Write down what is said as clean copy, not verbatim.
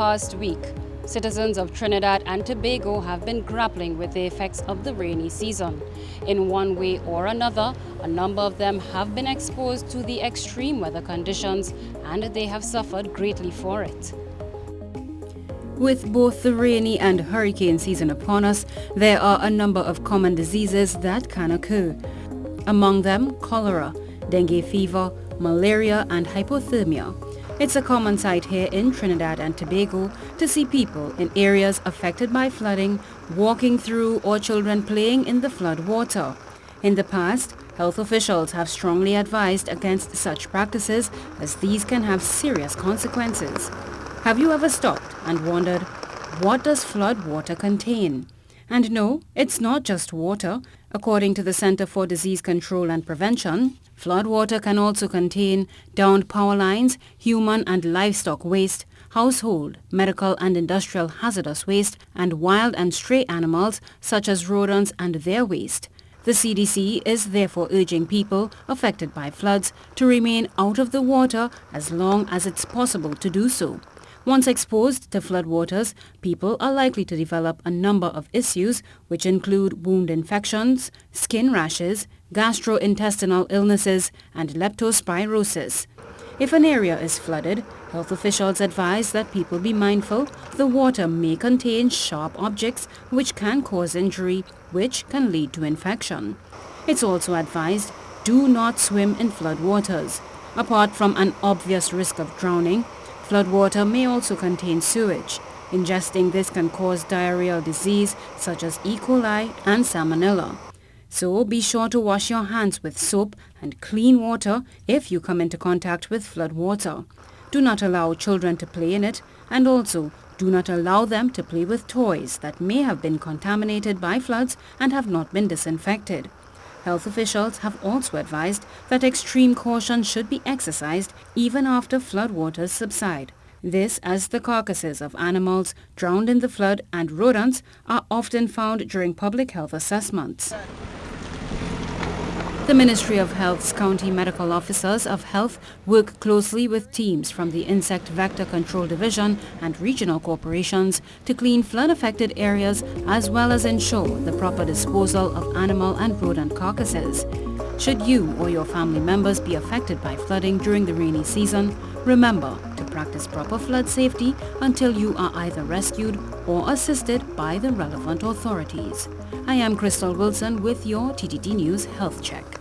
past week, citizens of Trinidad and Tobago have been grappling with the effects of the rainy season. In one way or another, a number of them have been exposed to the extreme weather conditions, and they have suffered greatly for it. With both the rainy and hurricane season upon us, there are a number of common diseases that can occur. Among them, cholera, dengue fever, malaria and hypothermia. It's a common sight here in Trinidad and Tobago to see people in areas affected by flooding walking through or children playing in the flood water. In the past, health officials have strongly advised against such practices as these can have serious consequences. Have you ever stopped and wondered, what does flood water contain? And no, it's not just water. According to the Center for Disease Control and Prevention, flood water can also contain downed power lines, human and livestock waste, household, medical and industrial hazardous waste, and wild and stray animals such as rodents and their waste. The CDC is therefore urging people affected by floods to remain out of the water as long as it's possible to do so. Once exposed to floodwaters, people are likely to develop a number of issues which include wound infections, skin rashes, gastrointestinal illnesses, and leptospirosis. If an area is flooded, health officials advise that people be mindful the water may contain sharp objects which can cause injury, which can lead to infection. It's also advised, do not swim in floodwaters. Apart from an obvious risk of drowning, floodwater may also contain sewage. Ingesting this can cause diarrheal disease such as E. coli and salmonella. So be sure to wash your hands with soap and clean water if you come into contact with floodwater. Do not allow children to play in it, and also do not allow them to play with toys that may have been contaminated by floods and have not been disinfected. Health officials have also advised that extreme caution should be exercised even after floodwaters subside. This as the carcasses of animals drowned in the flood and rodents are often found during public health assessments. The Ministry of Health's County Medical Officers of Health work closely with teams from the Insect Vector Control Division and regional corporations to clean flood-affected areas as well as ensure the proper disposal of animal and rodent carcasses. Should you or your family members be affected by flooding during the rainy season, remember to practice proper flood safety until you are either rescued or assisted by the relevant authorities. I am Khrystal Wilson with your TTT News Health Check.